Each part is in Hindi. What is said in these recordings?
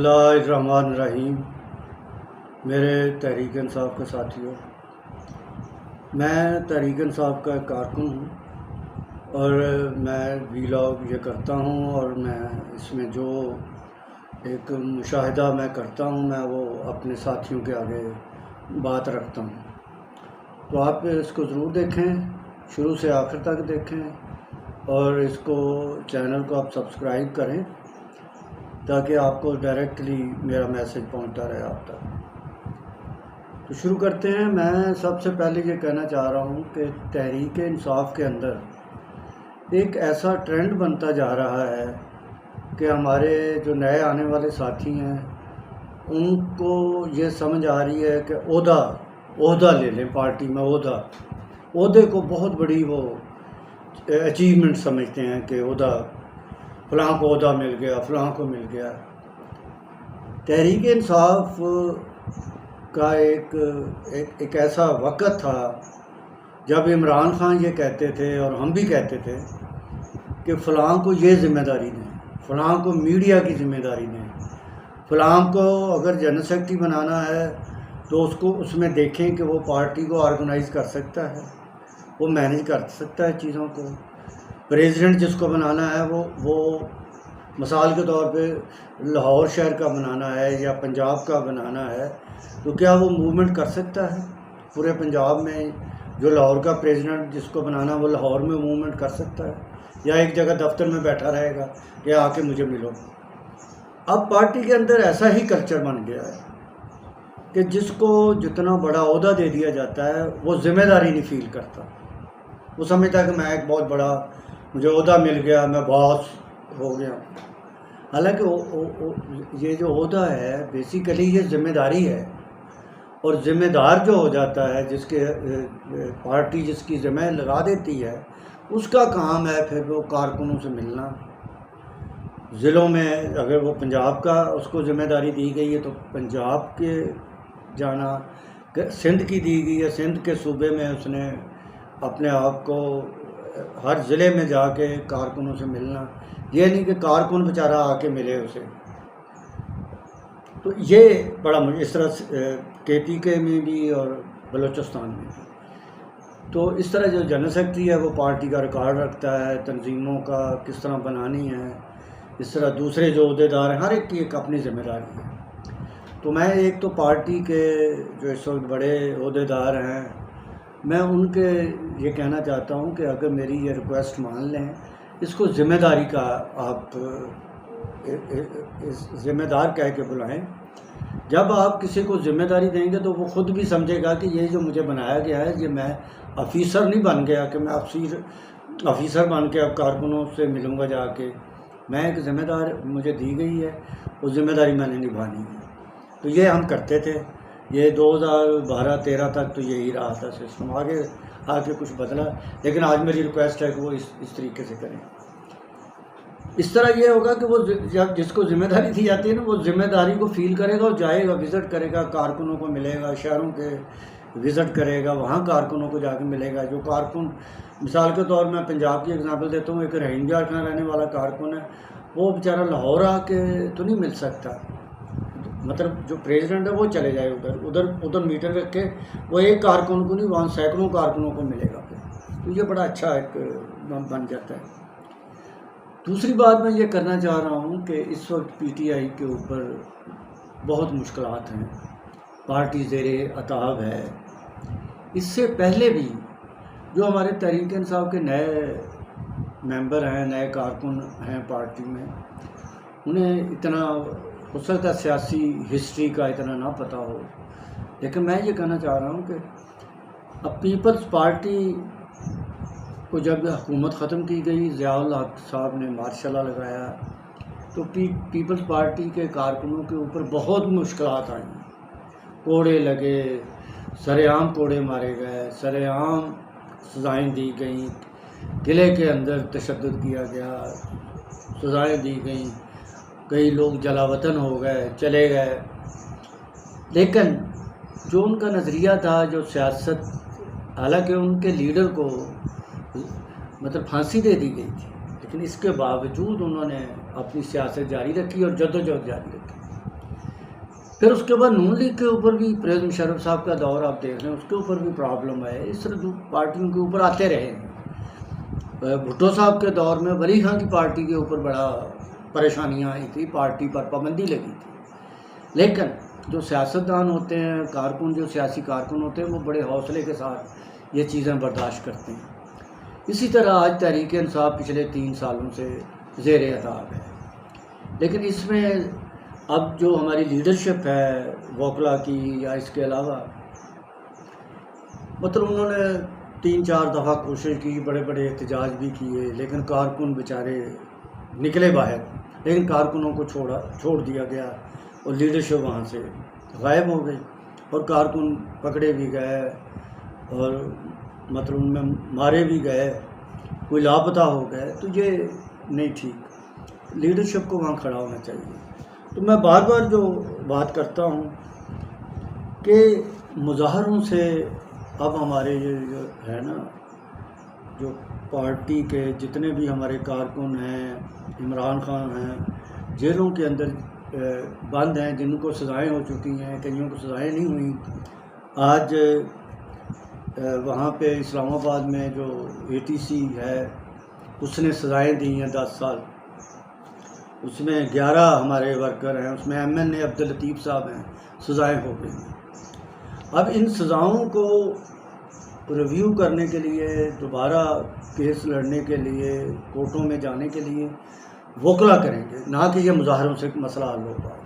बिस्मिल्लाहिर्रहमानिर्रहीम। मेरे तहरीक इंसाफ के साथियों, मैं तहरीक इंसाफ का एक कारकुन हूँ और मैं वीलॉग ये करता हूँ और मैं इसमें जो एक मुशाहिदा मैं करता हूँ मैं वो अपने साथियों के आगे बात रखता हूँ। तो आप इसको ज़रूर देखें, शुरू से आखिर तक देखें और इसको चैनल को आप सब्सक्राइब करें ताकि आपको डायरेक्टली मेरा मैसेज पहुंचता रहे आप तक। तो शुरू करते हैं। मैं सबसे पहले ये कहना चाह रहा हूं कि तहरीक इंसाफ के अंदर एक ऐसा ट्रेंड बनता जा रहा है कि हमारे जो नए आने वाले साथी हैं उनको ये समझ आ रही है कि ओहदा ले लें, पार्टी में ओहदे को बहुत बड़ी वो अचीवमेंट समझते हैं कि ओहदा, फ़लाँ को ओहदा मिल गया, फ़लाँ को मिल गया। तहरीक इंसाफ का एक ऐसा वक़्त था जब इमरान खान ये कहते थे और हम भी कहते थे कि फ़लाँ को ये ज़िम्मेदारी दें, फ़लाँ को मीडिया की ज़िम्मेदारी दें, फ़लाँ को अगर जनरल सेक्रेटरी बनाना है तो उसको उसमें देखें कि वो पार्टी को ऑर्गेनाइज़ कर सकता है, वो मैनेज कर सकता है चीज़ों को। प्रेसिडेंट जिसको बनाना है वो मिसाल के तौर पे लाहौर शहर का बनाना है या पंजाब का बनाना है तो क्या वो मूवमेंट कर सकता है पूरे पंजाब में? जो लाहौर का प्रेसिडेंट जिसको बनाना है वो लाहौर में मूवमेंट कर सकता है या एक जगह दफ्तर में बैठा रहेगा कि आके मुझे मिलो? अब पार्टी के अंदर ऐसा ही कल्चर बन गया है कि जिसको जितना बड़ा ओहदा दे दिया जाता है वो ज़िम्मेदारी नहीं फील करता। वो समझता है कि मैं एक बहुत बड़ा, मुझे ओहदा मिल गया, मैं बॉस हो गया। हालांकि ये जो ओहदा है बेसिकली ये ज़िम्मेदारी है और ज़िम्मेदार जो हो जाता है, जिसके पार्टी जिसकी ज़िम्मे लगा देती है, उसका काम है फिर वो कारकुनों से मिलना। ज़िलों में अगर वो पंजाब का उसको ज़िम्मेदारी दी गई है तो पंजाब के जाना, सिंध की दी गई है सिंध के सूबे में उसने अपने आप को हर ज़िले में जाके कारकुनों से मिलना। ये नहीं कि कारकुन बेचारा आके मिले उसे। तो ये बड़ा इस तरह KPK में भी और बलूचिस्तान में भी। तो इस तरह जो जनरल सेक्रेटरी है वो पार्टी का रिकॉर्ड रखता है, तंजीमों का किस तरह बनानी है। इस तरह दूसरे जो अहदेदार हैं, हर एक की एक अपनी ज़िम्मेदारी है। तो मैं एक तो पार्टी के जो इस वक्त बड़े अहदेदार हैं मैं उनके ये कहना चाहता हूँ कि अगर मेरी ये रिक्वेस्ट मान लें, इसको ज़िम्मेदारी का आप ज़िम्मेदार कह के बुलाएं। जब आप किसी को ज़िम्मेदारी देंगे तो वो ख़ुद भी समझेगा कि ये जो मुझे बनाया गया है, ये मैं ऑफिसर नहीं बन गया कि मैं ऑफिसर बन के अब कारकुनों से मिलूँगा जाके। मैं एक ज़िम्मेदार मुझे दी गई है, वो ज़िम्मेदारी मैंने निभानी है। तो ये हम करते थे, ये 2012-13 तक तो यही रहा था सिस्टम। आगे कुछ बदला, लेकिन आज मेरी रिक्वेस्ट है कि वो इस तरीके से करें। इस तरह ये होगा कि वो जब जिसको ज़िम्मेदारी दी जाती है ना, वो ज़िम्मेदारी को फील करेगा और जाएगा, विज़िट करेगा, कारकुनों को मिलेगा, शहरों के विज़िट करेगा, वहाँ कारकुनों को जाके मिलेगा। जो कारकुन, मिसाल के तौर में पंजाब की एग्जांपल देता हूँ, एक रोहिंग्या का रहने वाला कारकुन है, वो बेचारा लाहौर आके तो नहीं मिल सकता। मतलब जो प्रेसिडेंट है वो चले जाए उधर मीटिंग रख के, वो एक कारकुन को नहीं, वहाँ सैकड़ों कारकुनों को मिलेगा फिर। तो ये बड़ा अच्छा एक बन जाता है। दूसरी बात मैं ये करना चाह रहा हूँ कि इस वक्त PTI के ऊपर बहुत मुश्किलात हैं, पार्टी ज़ेरे अताब है। इससे पहले भी जो हमारे तहरीक इंसाफ के नए मेंबर हैं, नए कारकुन हैं पार्टी में, उन्हें इतना हो सकता है सियासी हिस्ट्री का इतना ना पता हो, लेकिन मैं ये कहना चाह रहा हूँ कि अब पीपल्स पार्टी को जब हुकूमत ख़त्म की गई, ज़ियाउल हक साहब ने मार्शल लगाया, तो पीपल्स पार्टी के कारकुनों के ऊपर बहुत मुश्किलात आई। कोड़े लगे, सरेआम कोड़े मारे गए, सरेआम सज़ाएँ दी गई, किले के अंदर तशद्दुद किया गया, सज़ाएँ दी गई, कई लोग जलावतन हो गए, चले गए। लेकिन जो उनका नज़रिया था, जो सियासत, हालांकि उनके लीडर को मतलब फांसी दे दी गई थी, लेकिन इसके बावजूद उन्होंने अपनी सियासत जारी रखी और जद्दोजहद जारी रखी। फिर उसके बाद नून लीग के ऊपर भी परवेज़ मुशर्रफ साहब का दौर आप देख रहे हैं, उसके ऊपर भी प्रॉब्लम है। इस तरह पार्टियों के ऊपर आते रहे हैं। भुट्टो साहब के दौर में वली खां की पार्टी के ऊपर बड़ा परेशानियां आई थी, पार्टी पर पाबंदी लगी थी। लेकिन जो सियासतदान होते हैं, कारकुन, जो सियासी कारकुन होते हैं, वो बड़े हौसले के साथ ये चीज़ें बर्दाश्त करते हैं। इसी तरह आज तहरीक इंसाफ पिछले 3 सालों से ज़ेर अताब है। लेकिन इसमें अब जो हमारी लीडरशिप है वोकला की या इसके अलावा, मतलब उन्होंने 3-4 दफ़ा कोशिश की, बड़े बड़े एहतजाज भी किए, लेकिन कारकुन बेचारे निकले बाहर। लेकिन कारकुनों को छोड़ दिया गया और लीडरशिप वहाँ से गायब हो गई और कारकुन पकड़े भी गए और मतलब उनमें मारे भी गए, कोई लापता हो गए। तो ये नहीं ठीक, लीडरशिप को वहाँ खड़ा होना चाहिए। तो मैं बार बार जो बात करता हूँ कि मुजाहरों से अब हमारे ये जो है ना, जो पार्टी के जितने भी हमारे कारकुन हैं, इमरान खान हैं, जेलों के अंदर बंद हैं, जिनको सज़ाएँ हो चुकी हैं, कईयों को सज़ाएँ नहीं हुई। आज वहाँ पे इस्लामाबाद में जो ATC है उसने सज़ाएँ दी हैं 10 साल, उसमें 11 हमारे वर्कर हैं, उसमें MN अब्दुल लतीफ़ साहब हैं, सज़ाएँ हो गई हैं। अब इन सज़ाओं को रिव्यू करने के लिए, दोबारा केस लड़ने के लिए, कोर्टों में जाने के लिए वोकला करेंगे, ना कि ये मुजाहरों से मसला हल होगा।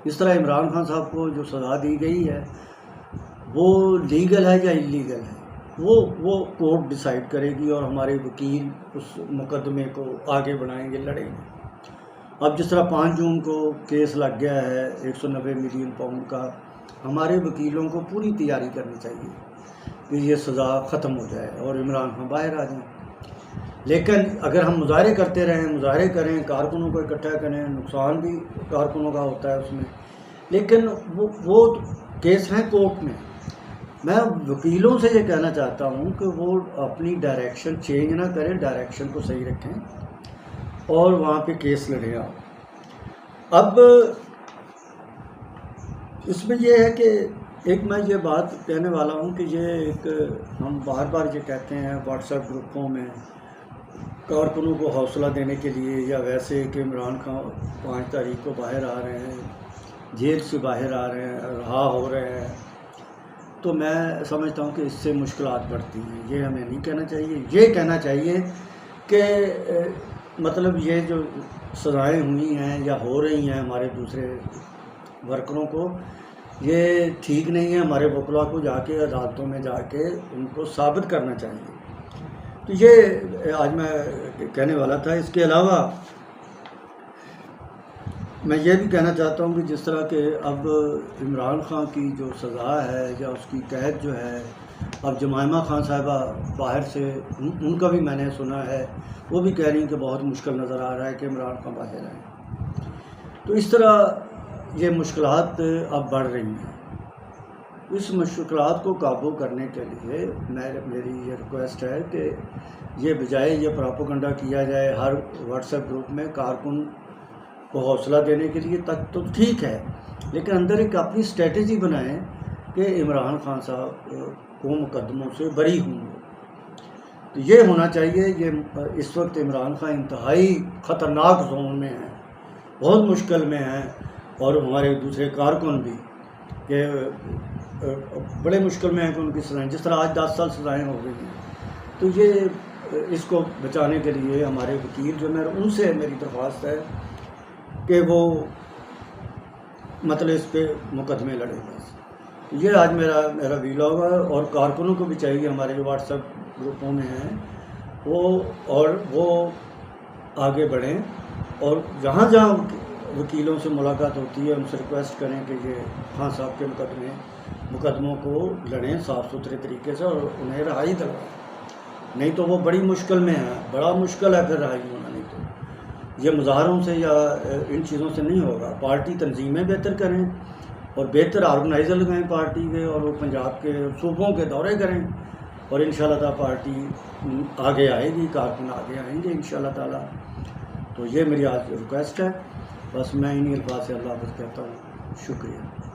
इस तरह इमरान खान साहब को जो सज़ा दी गई है वो लीगल है या इलीगल है, वो कोर्ट डिसाइड करेगी और हमारे वकील उस मुकदमे को आगे बढ़ाएंगे, लड़ेंगे। अब जिस तरह 5 जून को केस लग गया है 190 मिलियन पाउंड का, हमारे वकीलों को पूरी तैयारी करनी चाहिए कि ये सज़ा ख़त्म हो जाए और इमरान खान बाहर आ जाएं। लेकिन अगर हम मुजाहरे करते रहें, मुजाहरे करें, कारकुनों को इकट्ठा करें, नुकसान भी कारकुनों का होता है उसमें, लेकिन वो केस हैं कोर्ट में। मैं वकीलों से ये कहना चाहता हूँ कि वो अपनी डायरेक्शन चेंज ना करें, डायरेक्शन को सही रखें और वहाँ पे केस लड़ें आप। अब इसमें यह है कि एक मैं ये बात कहने वाला हूँ कि ये एक हम बार बार ये कहते हैं व्हाट्सएप ग्रुपों में कारकुनों को हौसला देने के लिए, या वैसे कि इमरान खान 5 तारीख को बाहर आ रहे हैं, जेल से बाहर आ रहे हैं, रहा हो रहे हैं, तो मैं समझता हूँ कि इससे मुश्किलात बढ़ती हैं। ये हमें नहीं कहना चाहिए। ये कहना चाहिए कि मतलब ये जो सज़ाएँ हुई हैं या हो रही हैं हमारे दूसरे वर्करों को, ये ठीक नहीं है। हमारे वकला को जाके अदालतों में जाके उनको साबित करना चाहिए। तो ये आज मैं कहने वाला था। इसके अलावा मैं ये भी कहना चाहता हूँ कि जिस तरह के अब इमरान खान की जो सज़ा है या उसकी कैद जो है, अब जमायमा खान साहिबा बाहर से उनका भी मैंने सुना है, वो भी कह रही हैं कि बहुत मुश्किल नज़र आ रहा है कि इमरान खान बाहर आए। तो इस तरह ये मुश्किलात अब बढ़ रही हैं। इस मुश्किलात को काबू करने के लिए मेरी ये रिक्वेस्ट है कि ये बजाय ये प्रोपेगेंडा किया जाए हर व्हाट्सएप ग्रुप में कारकुन को हौसला देने के लिए, तक तो ठीक है, लेकिन अंदर एक अपनी स्ट्रेटजी बनाएं कि इमरान खान साहब को मुकदमों से बरी होंगे। तो ये होना चाहिए। ये इस वक्त इमरान खान इंतहाई ख़तरनाक जोन में है, बहुत मुश्किल में है, और हमारे दूसरे कारकुन भी कि बड़े मुश्किल में हैं कि उनकी सज़ाएँ, जिस तरह आज 10 साल सज़ाएँ हो गई हैं। तो ये इसको बचाने के लिए हमारे वकील जो, मेरे उनसे मेरी दरख्वास्त है कि वो मतलब इस पे मुकदमे लड़े। बस ये आज मेरा वीलॉग है। और कारकुनों को भी चाहिए, हमारे जो व्हाट्सएप ग्रुपों में हैं वो आगे बढ़ें और जहाँ जहाँ वकीलों से मुलाकात होती है उनसे रिक्वेस्ट करें कि ये खान साहब के मुकदमों को लड़ें साफ़ सुथरे तरीके से और उन्हें रहाई दिलवाएं। नहीं तो वो बड़ी मुश्किल में है, बड़ा मुश्किल है फिर रहाई होना। नहीं तो ये मुजाहरों से या इन चीज़ों से नहीं होगा। पार्टी तंजीमें बेहतर करें और बेहतर ऑर्गेनाइज़र लगाएं पार्टी के, और वो पंजाब के सूबों के दौरे करें और इंशाअल्लाह ताला पार्टी आगे आएगी, कारकुन आगे आएंगे इंशाअल्लाह ताला। तो ये मेरी आज रिक्वेस्ट है। बस मैं इन्हीं अल्फाज से अल्लाह हाफ़िज़ कहता हूँ। शुक्रिया।